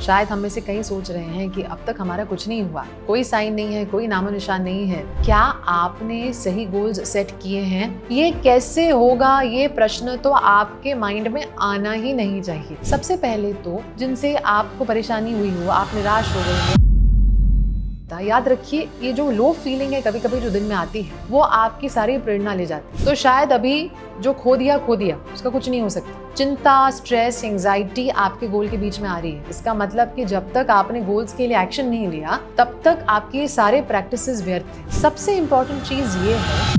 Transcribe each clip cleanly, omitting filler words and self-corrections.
शायद हम में से कई सोच रहे हैं कि अब तक हमारा कुछ नहीं हुआ, कोई साइन नहीं है, कोई नामो निशान नहीं है। क्या आपने सही गोल्स सेट किए हैं? ये कैसे होगा, ये प्रश्न तो आपके माइंड में आना ही नहीं चाहिए। सबसे पहले तो जिनसे आपको परेशानी हुई हो, आप निराश हो गए हो, याद रखिए ये जो लो फीलिंग है कभी कभी जो दिन में आती है वो आपकी सारी प्रेरणा ले जाती है। तो शायद अभी जो खो दिया उसका कुछ नहीं हो सकता। चिंता, स्ट्रेस, एंजाइटी आपके गोल के बीच में आ रही है। इसका मतलब कि जब तक आपने गोल्स के लिए एक्शन नहीं लिया तब तक आपके ये सारे प्रैक्टिसेस व्यर्थ हैं। सबसे इंपॉर्टेंट चीज ये है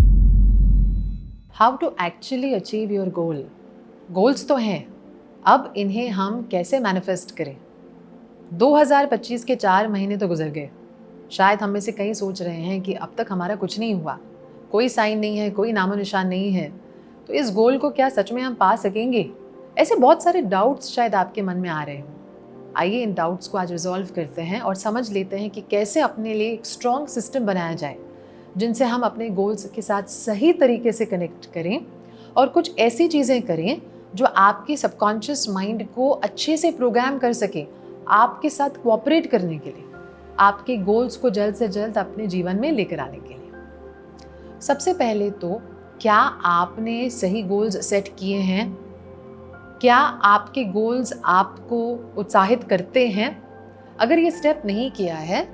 how to actually achieve your goal. Goals तो हैं, अब इन्हें हम कैसे मैनिफेस्ट करें। 2025 के 4 महीने तो गुजर गए। शायद हम में से कई सोच रहे हैं कि अब तक हमारा कुछ नहीं हुआ, कोई साइन नहीं है, कोई नामो निशान नहीं है, तो इस गोल को क्या सच में हम पा सकेंगे? ऐसे बहुत सारे डाउट्स शायद आपके मन में आ रहे हों। आइए इन डाउट्स को आज रिजॉल्व करते हैं और समझ लेते हैं कि कैसे अपने लिए एक स्ट्रॉन्ग सिस्टम बनाया जाए जिनसे हम अपने गोल्स के साथ सही तरीके से कनेक्ट करें और कुछ ऐसी चीज़ें करें जो आपके सबकॉन्शियस माइंड को अच्छे से प्रोग्राम कर सके आपके साथ कोऑपरेट करने के लिए, आपके गोल्स को जल्द से जल्द अपने जीवन में लेकर आने के लिए। सबसे पहले तो क्या आपने सही गोल्स सेट किए हैं? क्या आपके गोल्स आपको उत्साहित करते हैं? अगर ये स्टेप नहीं किया है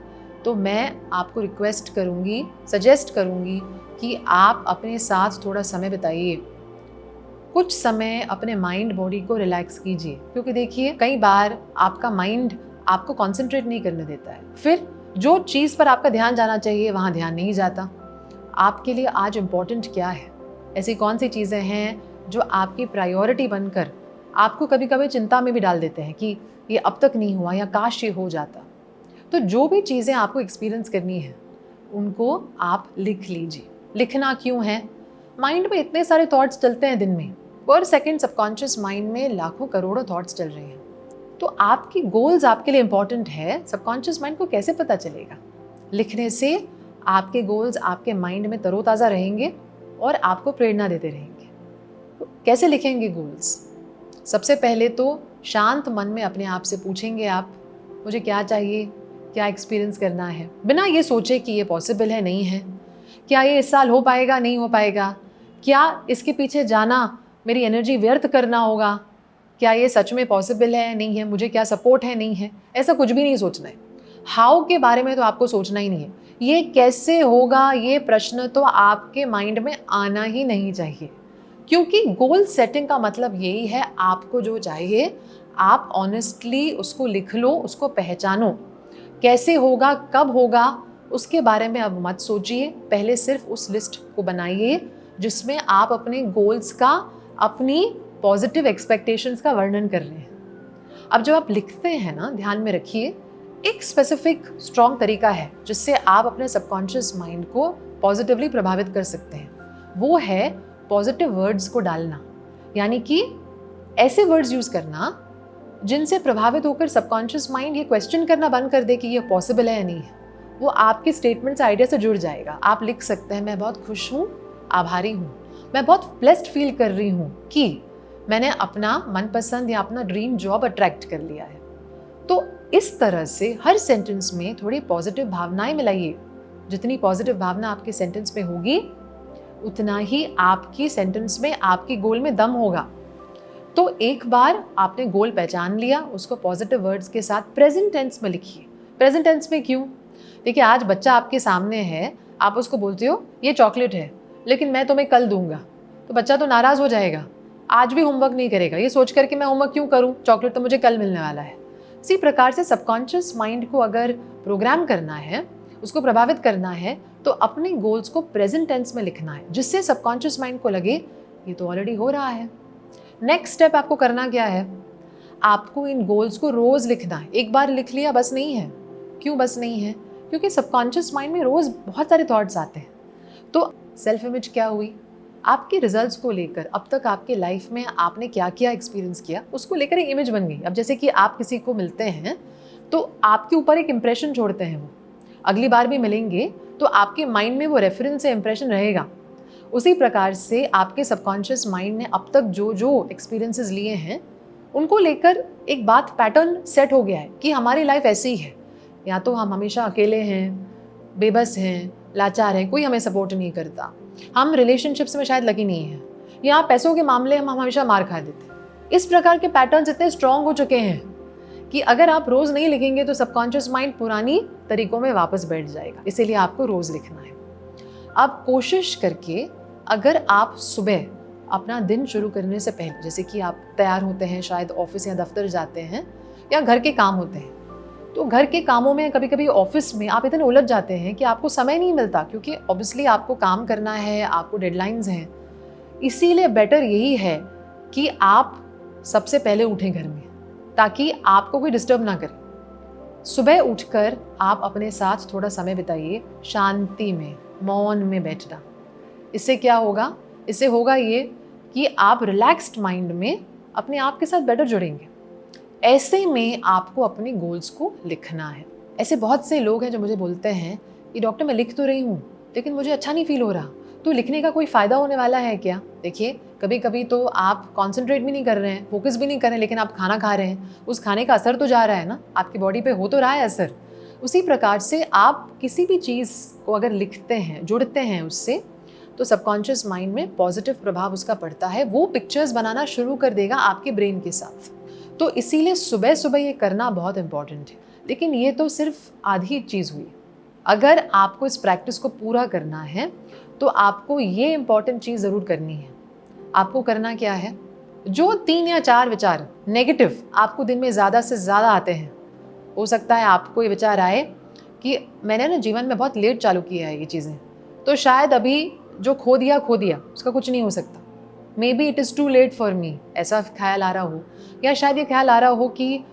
तो मैं आपको रिक्वेस्ट करूँगी, सजेस्ट करूँगी कि आप अपने साथ थोड़ा समय बिताइए। कुछ समय अपने माइंड बॉडी को रिलैक्स कीजिए, क्योंकि देखिए कई बार आपका माइंड आपको कंसंट्रेट नहीं करने देता है। फिर जो चीज़ पर आपका ध्यान जाना चाहिए वहाँ ध्यान नहीं जाता। आपके लिए आज इम्पोर्टेंट क्या है? ऐसी कौन सी चीज़ें हैं जो आपकी प्रायोरिटी बनकर आपको कभी कभी चिंता में भी डाल देते हैं कि ये अब तक नहीं हुआ या काश ये हो जाता। तो जो भी चीज़ें आपको एक्सपीरियंस करनी है उनको आप लिख लीजिए। लिखना क्यों है? माइंड में इतने सारे थॉट्स चलते हैं दिन में, पर सेकेंड सबकॉन्शियस माइंड में लाखों करोड़ों थॉट्स चल रहे हैं। तो आपकी गोल्स आपके लिए इंपॉर्टेंट है, सबकॉन्शियस माइंड को कैसे पता चलेगा? लिखने से आपके गोल्स आपके माइंड में तरोताज़ा रहेंगे और आपको प्रेरणा देते रहेंगे। तो कैसे लिखेंगे गोल्स? सबसे पहले तो शांत मन में अपने आप से पूछेंगे आप, मुझे क्या चाहिए, क्या एक्सपीरियंस करना है, बिना ये सोचे कि ये पॉसिबल है नहीं है, क्या ये इस साल हो पाएगा नहीं हो पाएगा, क्या इसके पीछे जाना मेरी एनर्जी व्यर्थ करना होगा, क्या ये सच में पॉसिबल है नहीं है, मुझे क्या सपोर्ट है नहीं है, ऐसा कुछ भी नहीं सोचना है। हाउ के बारे में तो आपको सोचना ही नहीं है। ये कैसे होगा, ये प्रश्न तो आपके माइंड में आना ही नहीं चाहिए, क्योंकि गोल सेटिंग का मतलब यही है आपको जो चाहिए आप ऑनेस्टली उसको लिख लो, उसको पहचानो। कैसे होगा, कब होगा, उसके बारे में अब मत सोचिए। पहले सिर्फ उस लिस्ट को बनाइए जिसमें आप अपने गोल्स का, अपनी पॉजिटिव एक्सपेक्टेशंस का वर्णन कर रहे हैं। अब जब आप लिखते हैं ना, ध्यान में रखिए एक स्पेसिफिक स्ट्रॉन्ग तरीका है जिससे आप अपने सबकॉन्शियस माइंड को पॉजिटिवली प्रभावित कर सकते हैं। वो है पॉजिटिव वर्ड्स को डालना, यानी कि ऐसे वर्ड्स यूज करना जिनसे प्रभावित होकर सबकॉन्शियस माइंड ये क्वेश्चन करना बंद कर दे कि ये पॉसिबल है या नहीं है। वो आपके स्टेटमेंट से, आइडिया से जुड़ जाएगा। आप लिख सकते हैं, मैं बहुत खुश हूँ, आभारी हूँ, मैं बहुत ब्लेस्ड फील कर रही हूँ कि मैंने अपना मनपसंद या अपना ड्रीम जॉब अट्रैक्ट कर लिया है। तो इस तरह से हर सेंटेंस में थोड़ी पॉजिटिव भावनाएं मिलाइए। जितनी पॉजिटिव भावना आपके सेंटेंस में होगी उतना ही आपकी सेंटेंस में, आपकी गोल में दम होगा। तो एक बार आपने गोल पहचान लिया, उसको पॉजिटिव वर्ड्स के साथ प्रेजेंट टेंस में लिखिए। प्रेजेंट टेंस में क्यों? देखिए आज बच्चा आपके सामने है, आप उसको बोलते हो ये चॉकलेट है लेकिन मैं तुम्हें कल दूंगा, तो बच्चा तो नाराज हो जाएगा, आज भी होमवर्क नहीं करेगा, ये सोच करके मैं होमवर्क क्यों करूं, चॉकलेट तो मुझे कल मिलने वाला है। इसी प्रकार से सबकॉन्शियस माइंड को अगर प्रोग्राम करना है, उसको प्रभावित करना है, तो अपने गोल्स को प्रेजेंट टेंस में लिखना है जिससे सबकॉन्शियस माइंड को लगे ये तो ऑलरेडी हो रहा है। नेक्स्ट स्टेप आपको करना क्या है? आपको इन गोल्स को रोज लिखना है। एक बार लिख लिया बस नहीं है। क्यों बस नहीं है? क्योंकि सबकॉन्शियस माइंड में रोज बहुत सारे थॉट्स आते हैं। तो सेल्फ इमेज क्या हुई? आपके रिजल्ट्स को लेकर अब तक आपके लाइफ में आपने क्या क्या एक्सपीरियंस किया, उसको लेकर एक इमेज बन गई। अब जैसे कि आप किसी को मिलते हैं तो आपके ऊपर एक इंप्रेशन छोड़ते हैं, वो अगली बार भी मिलेंगे तो आपके माइंड में वो रेफरेंस से इंप्रेशन रहेगा। उसी प्रकार से आपके सबकॉन्शियस माइंड ने अब तक जो जो एक्सपीरियंसेस लिए हैं उनको लेकर एक बात पैटर्न सेट हो गया है कि हमारी लाइफ ऐसी ही है, या तो हम हमेशा अकेले हैं, बेबस हैं, लाचार हैं, कोई हमें सपोर्ट नहीं करता, हम रिलेशनशिप्स में शायद लकी नहीं हैं, या पैसों के मामले हम हमेशा मार खा देते हैं। इस प्रकार के पैटर्न्स इतने स्ट्रांग हो चुके हैं कि अगर आप रोज़ नहीं लिखेंगे तो सबकॉन्शियस माइंड पुरानी तरीकों में वापस बैठ जाएगा। इसीलिए आपको रोज़ लिखना है। आप कोशिश करके, अगर आप सुबह अपना दिन शुरू करने से पहले, जैसे कि आप तैयार होते हैं, शायद ऑफिस या दफ्तर जाते हैं, या घर के काम होते हैं, तो घर के कामों में कभी कभी ऑफिस में आप इतने उलझ जाते हैं कि आपको समय नहीं मिलता, क्योंकि ऑब्वियसली आपको काम करना है, आपको डेडलाइंस हैं। इसीलिए बेटर यही है कि आप सबसे पहले उठें घर में, ताकि आपको कोई डिस्टर्ब ना करे। सुबह उठकर आप अपने साथ थोड़ा समय बिताइए, शांति में, मौन में बैठना। इससे क्या होगा? इससे होगा ये कि आप रिलैक्स्ड माइंड में अपने आप के साथ बेटर जुड़ेंगे। ऐसे में आपको अपने गोल्स को लिखना है। ऐसे बहुत से लोग हैं जो मुझे बोलते हैं कि डॉक्टर मैं लिख तो रही हूँ लेकिन मुझे अच्छा नहीं फील हो रहा, तो लिखने का कोई फ़ायदा होने वाला है क्या? देखिए, कभी कभी तो आप कॉन्सेंट्रेट भी नहीं कर रहे हैं, फोकस भी नहीं कर रहे हैं, लेकिन आप खाना खा रहे हैं, उस खाने का असर तो जा रहा है ना, आपकी बॉडी पे हो तो रहा है असर। उसी प्रकार से आप किसी भी चीज़ को अगर लिखते हैं, जुड़ते हैं उससे, तो सबकॉन्शियस माइंड में पॉजिटिव प्रभाव उसका पड़ता है। वो पिक्चर्स बनाना शुरू कर देगा आपके ब्रेन के साथ। तो इसीलिए सुबह सुबह ये करना बहुत इंपॉर्टेंट है। लेकिन ये तो सिर्फ आधी चीज़ हुई। अगर आपको इस प्रैक्टिस को पूरा करना है तो आपको ये इंपॉर्टेंट चीज़ ज़रूर करनी है। आपको करना क्या है? जो 3 या 4 विचार नेगेटिव आपको दिन में ज़्यादा से ज़्यादा आते हैं, हो सकता है आपको ये विचार आए कि मैंने ना जीवन में बहुत लेट चालू किया है ये चीज़ें, तो शायद अभी जो खो दिया उसका कुछ नहीं हो सकता। Maybe it is too late for me, ऐसा ख्याल आ रहा हो, या शायद ये ख्याल आ रहा हो कि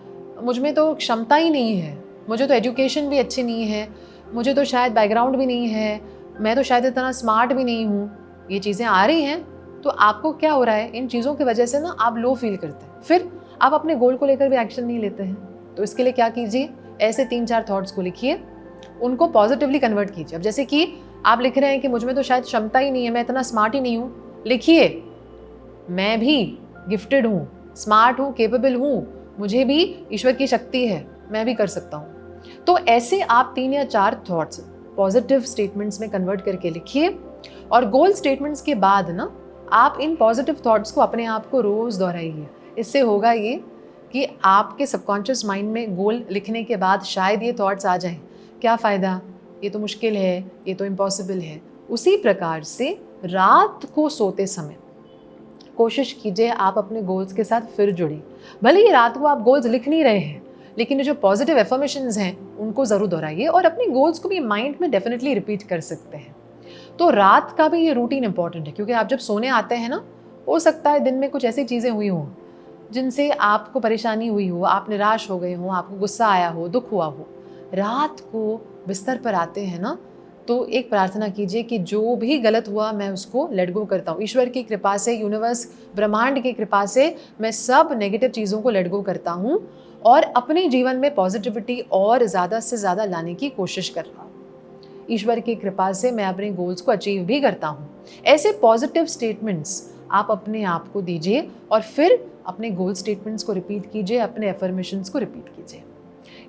मुझ में तो क्षमता ही नहीं है, मुझे तो एजुकेशन भी अच्छी नहीं है, मुझे तो शायद बैकग्राउंड भी नहीं है, मैं तो शायद इतना स्मार्ट भी नहीं हूँ। ये चीज़ें आ रही हैं तो आपको क्या हो रहा है, इन चीज़ों की वजह से ना आप लो फील करते हैं, फिर आप अपने गोल को लेकर भी एक्शन नहीं लेते हैं। तो इसके लिए क्या कीजिए, ऐसे 3-4 थॉट्स को लिखिए, उनको पॉजिटिवली कन्वर्ट कीजिए। अब जैसे कि आप लिख रहे हैं कि मुझ में तो शायद क्षमता ही नहीं है, मैं इतना स्मार्ट ही नहीं हूँ, लिखिए मैं भी गिफ्टेड हूँ, स्मार्ट हूँ, केपेबल हूँ, मुझे भी ईश्वर की शक्ति है, मैं भी कर सकता हूँ। तो ऐसे आप 3 या 4 थॉट्स पॉजिटिव स्टेटमेंट्स में कन्वर्ट करके लिखिए, और गोल स्टेटमेंट्स के बाद ना आप इन पॉजिटिव थॉट्स को अपने आप को रोज़ दोहराइए। इससे होगा ये कि आपके सबकॉन्शियस माइंड में गोल लिखने के बाद शायद ये थॉट्स आ जाएं, क्या फ़ायदा, ये तो मुश्किल है, ये तो इम्पॉसिबल है। उसी प्रकार से रात को सोते समय कोशिश कीजिए आप अपने गोल्स के साथ फिर जुड़िए। भले ही रात को आप गोल्स लिख नहीं रहे हैं, लेकिन ये जो पॉजिटिव एफर्मेशंस हैं उनको ज़रूर दोहराइए, और अपने गोल्स को भी माइंड में डेफिनेटली रिपीट कर सकते हैं। तो रात का भी ये रूटीन इंपॉर्टेंट है, क्योंकि आप जब सोने आते हैं ना, हो सकता है दिन में कुछ ऐसी चीज़ें हुई हों जिनसे आपको परेशानी हुई हो, आप निराश हो गए हो, आपको गुस्सा आया हो, दुख हुआ हो। रात को बिस्तर पर आते हैं ना, तो एक प्रार्थना कीजिए कि जो भी गलत हुआ मैं उसको लेट गो करता हूँ। ईश्वर की कृपा से, यूनिवर्स, ब्रह्मांड की कृपा से मैं सब नेगेटिव चीज़ों को लेट गो करता हूँ और अपने जीवन में पॉजिटिविटी और ज़्यादा से ज़्यादा लाने की कोशिश कर रहा हूँ। ईश्वर की कृपा से मैं अपने गोल्स को अचीव भी करता हूँ। ऐसे पॉजिटिव स्टेटमेंट्स आप अपने आप को दीजिए, और फिर अपने गोल स्टेटमेंट्स को रिपीट कीजिए, अपने एफर्मेशंस को रिपीट कीजिए।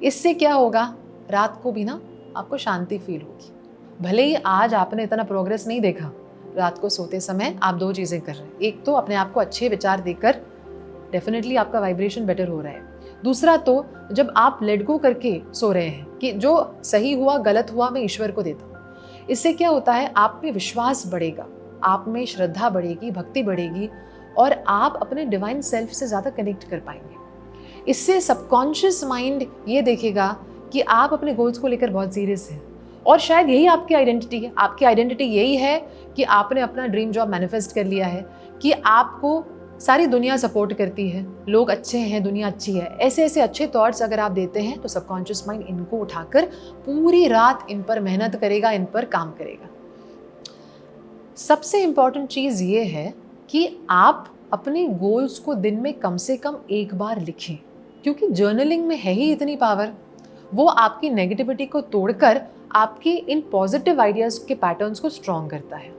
इससे क्या होगा, रात को भी ना आपको शांति फील होगी। भले ही आज आपने इतना प्रोग्रेस नहीं देखा, रात को सोते समय आप 2 चीज़ें कर रहे हैं। एक तो अपने आप को अच्छे विचार देकर डेफिनेटली आपका वाइब्रेशन बेटर हो रहा है। दूसरा तो जब आप लेट गो करके सो रहे हैं कि जो सही हुआ गलत हुआ मैं ईश्वर को देता हूँ, इससे क्या होता है, आप में विश्वास बढ़ेगा, आप में श्रद्धा बढ़ेगी, भक्ति बढ़ेगी, और आप अपने डिवाइन सेल्फ से ज़्यादा कनेक्ट कर पाएंगे। इससे सबकॉन्शियस माइंड ये देखेगा कि आप अपने गोल्स को लेकर बहुत सीरियस हैं, और शायद यही आपकी आइडेंटिटी है। आपकी आइडेंटिटी यही है कि आपने अपना ड्रीम जॉब मैनिफेस्ट कर लिया है, कि आपको सारी दुनिया सपोर्ट करती है, लोग अच्छे हैं, दुनिया अच्छी है। ऐसे ऐसे अच्छे थॉट्स अगर आप देते हैं तो सबकॉन्शियस माइंड इनको उठाकर पूरी रात इन पर मेहनत करेगा, इन पर काम करेगा। सबसे इम्पॉर्टेंट चीज़ ये है कि आप अपने गोल्स को दिन में कम से कम 1 बार लिखें, क्योंकि जर्नलिंग में है ही इतनी पावर। वो आपकी नेगेटिविटी को तोड़कर आपके इन पॉजिटिव आइडियाज़ के पैटर्न्स को स्ट्रॉन्ग करता है।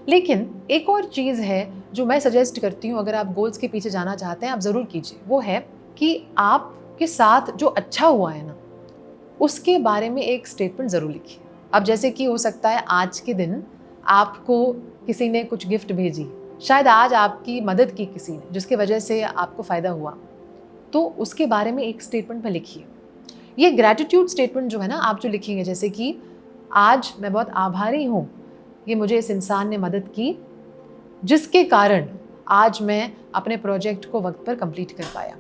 लेकिन एक और चीज़ है जो मैं सजेस्ट करती हूँ, अगर आप गोल्स के पीछे जाना चाहते हैं आप ज़रूर कीजिए, वो है कि आपके साथ जो अच्छा हुआ है ना, उसके बारे में एक स्टेटमेंट ज़रूर लिखिए। अब जैसे कि हो सकता है आज के दिन आपको किसी ने कुछ गिफ्ट भेजी, शायद आज आपकी मदद की किसी ने जिसकी वजह से आपको फ़ायदा हुआ, तो उसके बारे में एक स्टेटमेंट में लिखिए। ये ग्रैटिट्यूड स्टेटमेंट जो है ना, आप जो लिखेंगे जैसे कि आज मैं बहुत आभारी हूँ, ये मुझे इस इंसान ने मदद की जिसके कारण आज मैं अपने प्रोजेक्ट को वक्त पर कंप्लीट कर पाया।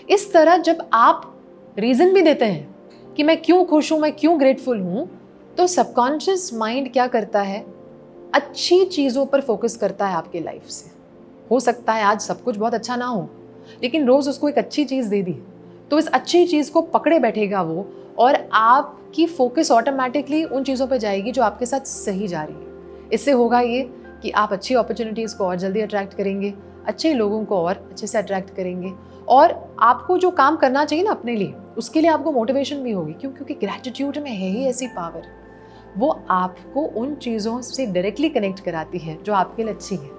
इस तरह जब आप रीज़न भी देते हैं कि मैं क्यों खुश हूँ, मैं क्यों ग्रेटफुल हूँ, तो सबकॉन्शियस माइंड क्या करता है, अच्छी चीज़ों पर फोकस करता है आपके लाइफ से। हो सकता है आज सब कुछ बहुत अच्छा ना हो, लेकिन रोज़ उसको एक अच्छी चीज़ दे दी तो इस अच्छी चीज़ को पकड़े बैठेगा वो, और आपकी फोकस ऑटोमेटिकली उन चीज़ों पर जाएगी जो आपके साथ सही जा रही है। इससे होगा ये कि आप अच्छी अपॉर्चुनिटीज़ को और जल्दी अट्रैक्ट करेंगे, अच्छे लोगों को और अच्छे से अट्रैक्ट करेंगे, और आपको जो काम करना चाहिए ना अपने लिए, उसके लिए आपको मोटिवेशन भी होगी। क्योंकि ग्रैटिट्यूड में है ही ऐसी पावर, वो आपको उन चीज़ों से डायरेक्टली कनेक्ट कराती है जो आपके लिए अच्छी है।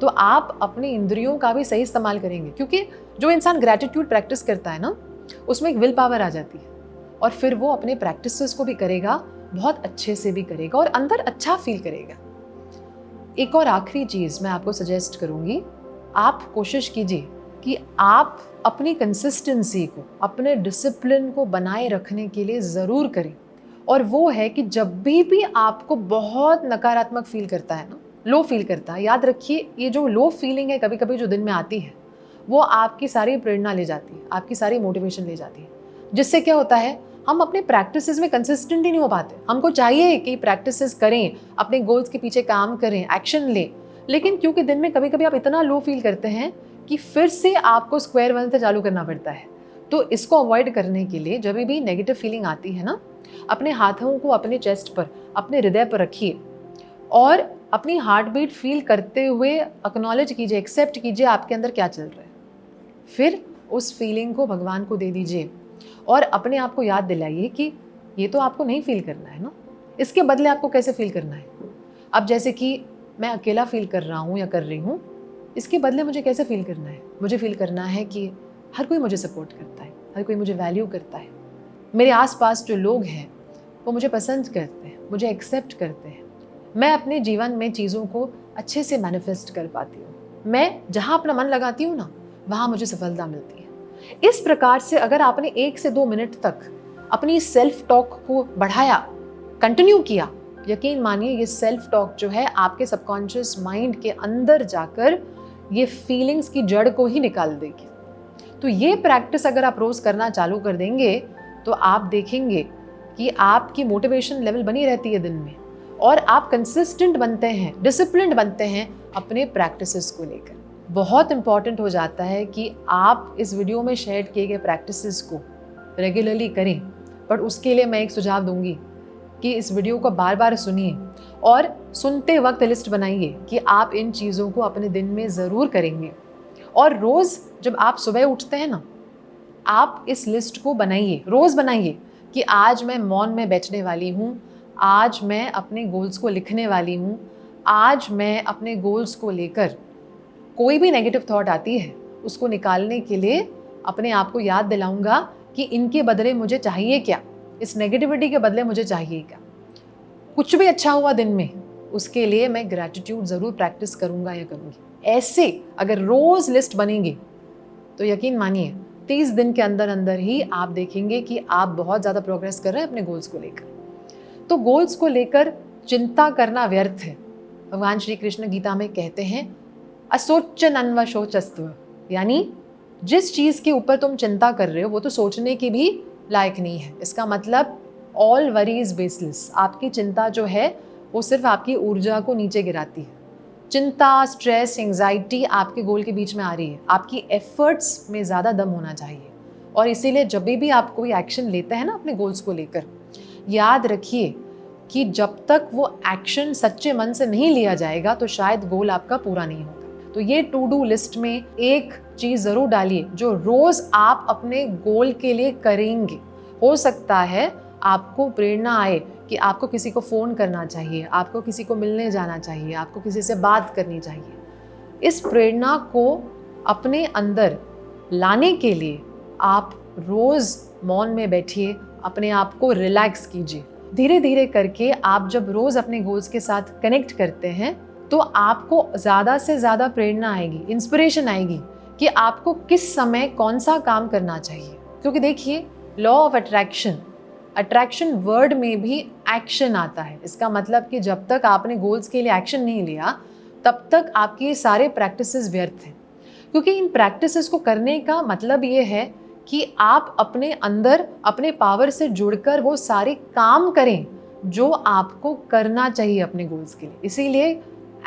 तो आप अपने इंद्रियों का भी सही इस्तेमाल करेंगे, क्योंकि जो इंसान ग्रैटिट्यूड प्रैक्टिस करता है ना, उसमें एक विल पावर आ जाती है, और फिर वो अपने प्रैक्टिसेस को भी करेगा, बहुत अच्छे से भी करेगा और अंदर अच्छा फील करेगा। एक और आखिरी चीज़ मैं आपको सजेस्ट करूँगी, आप कोशिश कीजिए कि आप अपनी कंसिस्टेंसी को, अपने डिसिप्लिन को बनाए रखने के लिए ज़रूर करें। और वो है कि जब भी आपको बहुत नकारात्मक फील करता है ना, लो फील करता है, याद रखिए ये जो लो फीलिंग है कभी कभी जो दिन में आती है, वो आपकी सारी प्रेरणा ले जाती है, आपकी सारी मोटिवेशन ले जाती है, जिससे क्या होता है, हम अपने प्रैक्टिसेस में कंसिस्टेंट ही नहीं हो पाते। हमको चाहिए कि प्रैक्टिसेस करें, अपने गोल्स के पीछे काम करें, एक्शन लें, लेकिन क्योंकि दिन में कभी कभी आप इतना लो फील करते हैं कि फिर से आपको स्क्वायर वन से चालू करना पड़ता है। तो इसको अवॉइड करने के लिए जब भी नेगेटिव फीलिंग आती है ना, अपने हाथों को अपने चेस्ट पर, अपने हृदय पर रखिए और अपनी हार्ट बीट फील करते हुए एक्नॉलेज कीजिए, एक्सेप्ट कीजिए आपके अंदर क्या चल रहा है। फिर उस फीलिंग को भगवान को दे दीजिए और अपने आप को याद दिलाइए कि ये तो आपको नहीं फील करना है ना, इसके बदले आपको कैसे फील करना है। अब जैसे कि मैं अकेला फील कर रहा हूँ या कर रही हूँ, इसके बदले मुझे कैसे फील करना है, मुझे फील करना है कि हर कोई मुझे सपोर्ट करता है, हर कोई मुझे वैल्यू करता है, मेरे आसपास जो लोग हैं वो मुझे पसंद करते हैं, मुझे एक्सेप्ट करते हैं, मैं अपने जीवन में चीज़ों को अच्छे से मैनिफेस्ट कर पाती हूँ, मैं जहाँ अपना मन लगाती हूँ ना, वहाँ मुझे सफलता मिलती है। इस प्रकार से अगर आपने 1 से 2 मिनट तक अपनी सेल्फ टॉक को बढ़ाया, कंटिन्यू किया, यकीन मानिए ये सेल्फ टॉक जो है आपके सबकॉन्शियस माइंड के अंदर जाकर ये फीलिंग्स की जड़ को ही निकाल देगी। तो ये प्रैक्टिस अगर आप रोज़ करना चालू कर देंगे तो आप देखेंगे कि आपकी मोटिवेशन लेवल बनी रहती है दिन में, और आप कंसिस्टेंट बनते हैं, डिसिप्लिन्ड बनते हैं अपने प्रैक्टिसेस को लेकर। बहुत इंपॉर्टेंट हो जाता है कि आप इस वीडियो में शेयर किए गए प्रैक्टिसेस को रेगुलरली करें, बट उसके लिए मैं एक सुझाव दूंगी कि इस वीडियो को बार बार सुनिए और सुनते वक्त लिस्ट बनाइए कि आप इन चीज़ों को अपने दिन में ज़रूर करेंगे। और रोज़ जब आप सुबह उठते हैं ना, आप इस लिस्ट को बनाइए, रोज़ बनाइए कि आज मैं मौन में बैठने वाली हूँ, आज मैं अपने गोल्स को लिखने वाली हूँ, आज मैं अपने गोल्स को लेकर कोई भी नेगेटिव थॉट आती है उसको निकालने के लिए अपने आप को याद दिलाऊंगा कि इनके बदले मुझे चाहिए क्या, इस नेगेटिविटी के बदले मुझे चाहिए क्या। कुछ भी अच्छा हुआ दिन में, उसके लिए मैं ग्रैटिट्यूड ज़रूर प्रैक्टिस करूँगा या करूँगी। ऐसे अगर रोज़ लिस्ट बनेंगी तो यकीन मानिए 30 दिन के अंदर अंदर ही आप देखेंगे कि आप बहुत ज़्यादा प्रोग्रेस कर रहे हैं अपने गोल्स को लेकर। तो गोल्स को लेकर चिंता करना व्यर्थ है। भगवान श्री कृष्ण गीता में कहते हैं असोचन अन्वशोचस्त्व, यानी जिस चीज़ के ऊपर तुम चिंता कर रहे हो वो तो सोचने की भी लायक नहीं है। इसका मतलब ऑल वरीज बेसलेस। आपकी चिंता जो है वो सिर्फ आपकी ऊर्जा को नीचे गिराती है। चिंता, स्ट्रेस, एंजाइटी आपके गोल के बीच में आ रही है। आपकी एफर्ट्स में ज़्यादा दम होना चाहिए, और इसीलिए जब भी आप कोई एक्शन लेते हैं ना अपने गोल्स को लेकर, याद रखिए कि जब तक वो एक्शन सच्चे मन से नहीं लिया जाएगा तो शायद गोल आपका पूरा नहीं होगा। तो ये टू डू लिस्ट में एक चीज़ ज़रूर डालिए जो रोज़ आप अपने गोल के लिए करेंगे। हो सकता है आपको प्रेरणा आए कि आपको किसी को फ़ोन करना चाहिए, आपको किसी को मिलने जाना चाहिए, आपको किसी से बात करनी चाहिए। इस प्रेरणा को अपने अंदर लाने के लिए आप रोज़ मौन में बैठिए, अपने आप को रिलैक्स कीजिए। धीरे धीरे करके आप जब रोज़ अपने गोल्स के साथ कनेक्ट करते हैं तो आपको ज़्यादा से ज़्यादा प्रेरणा आएगी, इंस्पिरेशन आएगी कि आपको किस समय कौन सा काम करना चाहिए। क्योंकि देखिए, लॉ ऑफ अट्रैक्शन वर्ड में भी एक्शन आता है। इसका मतलब कि जब तक आपने गोल्स के लिए एक्शन नहीं लिया तब तक आपके ये सारे प्रैक्टिसेस व्यर्थ हैं। क्योंकि इन प्रैक्टिसेस को करने का मतलब ये है कि आप अपने अंदर अपने पावर से जुड़कर वो सारे काम करें जो आपको करना चाहिए अपने गोल्स के लिए। इसीलिए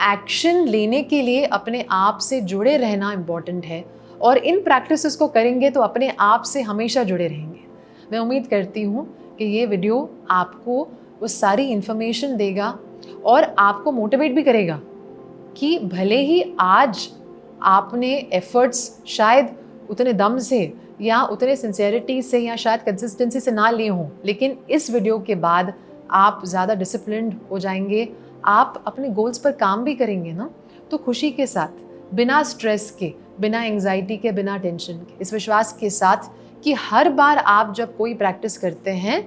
एक्शन लेने के लिए अपने आप से जुड़े रहना इम्पॉर्टेंट है, और इन प्रैक्टिसेस को करेंगे तो अपने आप से हमेशा जुड़े रहेंगे। मैं उम्मीद करती हूँ कि ये वीडियो आपको वो सारी इन्फॉर्मेशन देगा और आपको मोटिवेट भी करेगा कि भले ही आज आपने एफर्ट्स शायद उतने दम से या उतने सिंसेरिटी से या शायद कंसिस्टेंसी से ना लिए हों, लेकिन इस वीडियो के बाद आप ज़्यादा डिसिप्लिन्ड हो जाएंगे। आप अपने गोल्स पर काम भी करेंगे ना, तो खुशी के साथ, बिना स्ट्रेस के, बिना एंग्जाइटी के, बिना टेंशन के, इस विश्वास के साथ कि हर बार आप जब कोई प्रैक्टिस करते हैं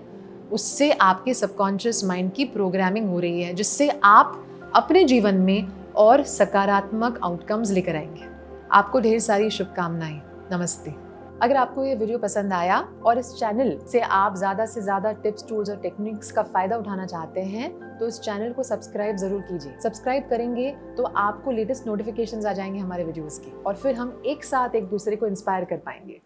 उससे आपके सबकॉन्शियस माइंड की प्रोग्रामिंग हो रही है, जिससे आप अपने जीवन में और सकारात्मक आउटकम्स लेकर आएंगे। आपको ढेर सारी शुभकामनाएं। नमस्ते। अगर आपको ये वीडियो पसंद आया और इस चैनल से आप ज़्यादा से ज़्यादा टिप्स, टूल्स और टेक्निक्स का फ़ायदा उठाना चाहते हैं तो इस चैनल को सब्सक्राइब ज़रूर कीजिए। सब्सक्राइब करेंगे तो आपको लेटेस्ट नोटिफिकेशंस आ जाएंगे हमारे वीडियोज़ की, और फिर हम एक साथ एक दूसरे को इंस्पायर कर पाएंगे।